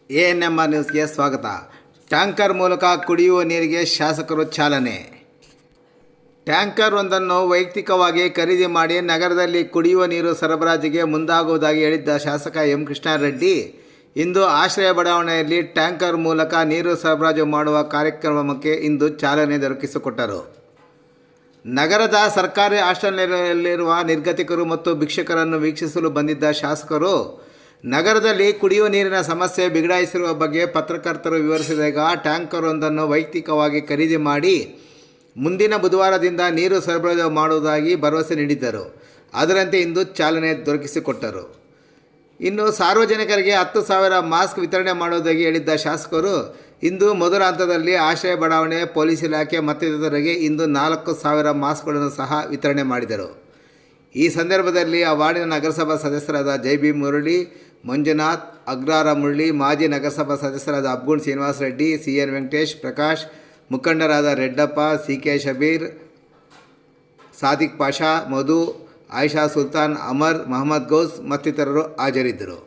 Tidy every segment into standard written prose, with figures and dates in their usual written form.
ANMR ನ್ಯೂಸ್ಗೆ ಸ್ವಾಗತ. Tanker ಮೂಲಕ ಕುಡಿಯುವ ನೀರಿಗೆ ಶಾಸಕರು ಚಾಲನೆ. ಟ್ಯಾಂಕರ್ ಒಂದನ್ನು ವೈಯಕ್ತಿಕವಾಗಿ ಖರೀದಿ ಮಾಡಿ ನಗರದಲ್ಲಿ ಕುಡಿಯುವ ನೀರು ಸರಬರಾಜಿಗೆ ಮುಂದಾಗುವುದಾಗಿ ಹೇಳಿದ್ದ ಶಾಸಕ ಎಂ ಕೃಷ್ಣಾರೆಡ್ಡಿ ಇಂದು ಆಶ್ರಯ ಬಡಾವಣೆಯಲ್ಲಿ ಟ್ಯಾಂಕರ್ ಮೂಲಕ ನೀರು ಸರಬರಾಜು ಮಾಡುವ ಕಾರ್ಯಕ್ರಮಕ್ಕೆ ಇಂದು ಚಾಲನೆ ದೊರಕಿಸಿಕೊಟ್ಟರು. ನಗರದ ಸರ್ಕಾರಿ ಹಾಸ್ಟೆಲ್ನಲ್ಲಿರುವ ನಿರ್ಗತಿಕರು ಮತ್ತು ಭಿಕ್ಷುಕರನ್ನು ವೀಕ್ಷಿಸಲು ಬಂದಿದ್ದ ಶಾಸಕರು ನಗರದಲ್ಲಿ ಕುಡಿಯುವ ನೀರಿನ ಸಮಸ್ಯೆ ಬಿಗಡಾಯಿಸಿರುವ ಬಗ್ಗೆ ಪತ್ರಕರ್ತರು ವಿವರಿಸಿದಾಗ ಟ್ಯಾಂಕರ್ ಒಂದನ್ನು ವೈಯಕ್ತಿಕವಾಗಿ ಖರೀದಿ ಮಾಡಿ ಮುಂದಿನ ಬುಧವಾರದಿಂದ ನೀರು ಸರಬರಾಜು ಮಾಡುವುದಾಗಿ ಭರವಸೆ ನೀಡಿದ್ದರು. ಅದರಂತೆ ಇಂದು ಚಾಲನೆ ದೊರಕಿಸಿಕೊಟ್ಟರು. ಇನ್ನು ಸಾರ್ವಜನಿಕರಿಗೆ 10,000 ಮಾಸ್ಕ್ ವಿತರಣೆ ಮಾಡುವುದಾಗಿ ಹೇಳಿದ್ದ ಶಾಸಕರು ಇಂದು ಮೊದಲ ಹಂತದಲ್ಲಿ ಆಶ್ರಯ ಬಡಾವಣೆ, ಪೊಲೀಸ್ ಇಲಾಖೆ ಮತ್ತಿತರರಿಗೆ ಇಂದು 4,000 ಮಾಸ್ಕ್ಗಳನ್ನು ಸಹ ವಿತರಣೆ ಮಾಡಿದರು. ಈ ಸಂದರ್ಭದಲ್ಲಿ ಆ ವಾರ್ಡಿನ ನಗರಸಭಾ ಸದಸ್ಯರಾದ ಜೈ.ಬಿ. ಮುರಳಿ, ಮಂಜುನಾಥ್, ಅಗ್ರಾರ ಮುರಳಿ, ಮಾಜಿ ನಗರಸಭಾ ಸದಸ್ಯರಾದ ಅಬ್ಗುಣ್ ಶ್ರೀನಿವಾಸ ರೆಡ್ಡಿ, CN ವೆಂಕಟೇಶ್, ಪ್ರಕಾಶ್, ಮುಖಂಡರಾದ ರೆಡ್ಡಪ್ಪ, CK ಶಬೀರ್, ಸಾದಿಕ್ ಪಾಷಾ, ಮಧು, ಆಯಿಷಾ ಸುಲ್ತಾನ್, ಅಮರ್, ಮೊಹಮ್ಮದ್ ಗೌಸ್ ಮತ್ತಿತರರು ಹಾಜರಿದ್ದರು.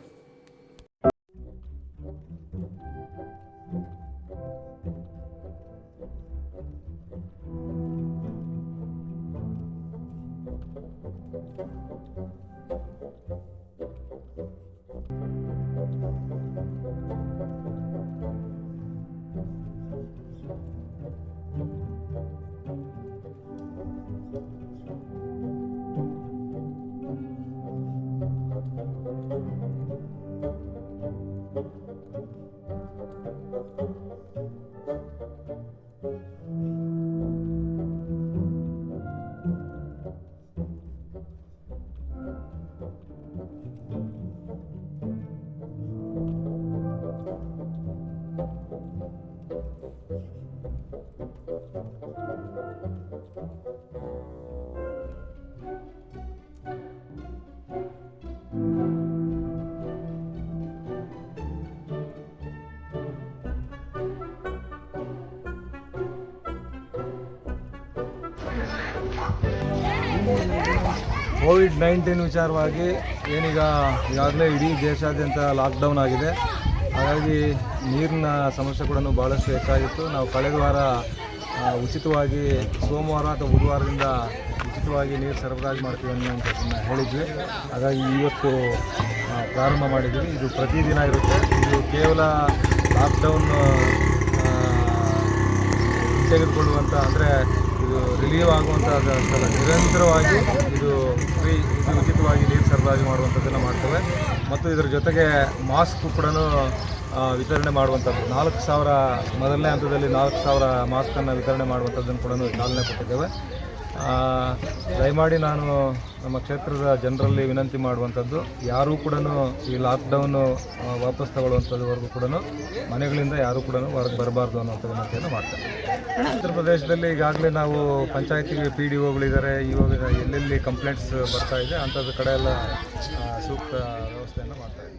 ಕೋವಿಡ್-19 ವಿಚಾರವಾಗಿ ಈಗಾಗಲೇ ಇಡೀ ದೇಶಾದ್ಯಂತ ಲಾಕ್ಡೌನ್ ಆಗಿದೆ. ಹಾಗಾಗಿ ನೀರಿನ ಸಮಸ್ಯೆ ಕೂಡ ಭಾಳಷ್ಟು ಹೆಚ್ಚಾಗಿತ್ತು. ನಾವು ಕಳೆದ ವಾರ ಉಚಿತವಾಗಿ ಸೋಮವಾರ ಅಥವಾ ಬುಧವಾರದಿಂದ ಉಚಿತವಾಗಿ ನೀರು ಸರಬರಾಜು ಮಾಡ್ತೀವಿ ಅನ್ನೋಂಥದ್ದನ್ನು ಹೇಳಿದ್ವಿ. ಹಾಗಾಗಿ ಇವತ್ತು ಪ್ರಾರಂಭ ಮಾಡಿದ್ವಿ. ಇದು ಪ್ರತಿದಿನ ಇರುತ್ತೆ. ಇದು ಕೇವಲ ಲಾಕ್ಡೌನ್ ತೆಗೆದುಕೊಳ್ಳುವಂಥ ಅಂದರೆ ಇದು ರಿಲೀವ್ ಆಗುವಂಥದ್ದಲ್ಲ, ನಿರಂತರವಾಗಿ ಇದು ಉಚಿತವಾಗಿ ನೀರು ಸರಬರಾಜು ಮಾಡುವಂಥದ್ದನ್ನು ಮಾಡ್ತೇವೆ. ಮತ್ತು ಇದರ ಜೊತೆಗೆ ಮಾಸ್ಕ್ ಕೂಡ ವಿತರಣೆ ಮಾಡುವಂಥದ್ದು 4,000 ಮೊದಲನೇ ಹಂತದಲ್ಲಿ 4,000 ಮಾಸ್ಕನ್ನು ವಿತರಣೆ ಮಾಡುವಂಥದ್ದನ್ನು ಕೂಡ ಚಾಲನೆ ಕೊಟ್ಟಿದ್ದೇವೆ. ದಯಮಾಡಿ ನಾನು ನಮ್ಮ ಕ್ಷೇತ್ರದ ಜನರಲ್ಲಿ ವಿನಂತಿ ಮಾಡುವಂಥದ್ದು, ಯಾರೂ ಕೂಡ ಈ ಲಾಕ್ಡೌನು ವಾಪಸ್ ತಗೊಳ್ಳುವಂಥದ್ದುವರೆಗೂ ಕೂಡ ಮನೆಗಳಿಂದ ಯಾರೂ ಕೂಡ ಹೊರಗೆ ಬರಬಾರ್ದು ಅನ್ನೋಂಥ ವಿನಂತಿಯನ್ನು ಮಾಡ್ತೇವೆ. ಉತ್ತರ ಪ್ರದೇಶದಲ್ಲಿ ಈಗಾಗಲೇ ನಾವು ಪಂಚಾಯತಿಗೆ PDOಗಳಿದ್ದಾರೆ. ಇವಾಗ ಎಲ್ಲೆಲ್ಲಿ ಕಂಪ್ಲೇಂಟ್ಸ್ ಬರ್ತಾ ಇದೆ ಅಂಥದ್ದು ಕಡೆ ಎಲ್ಲ ಸೂಕ್ತ ವ್ಯವಸ್ಥೆಯನ್ನು ಮಾಡ್ತಾ ಇದ್ದೀವಿ.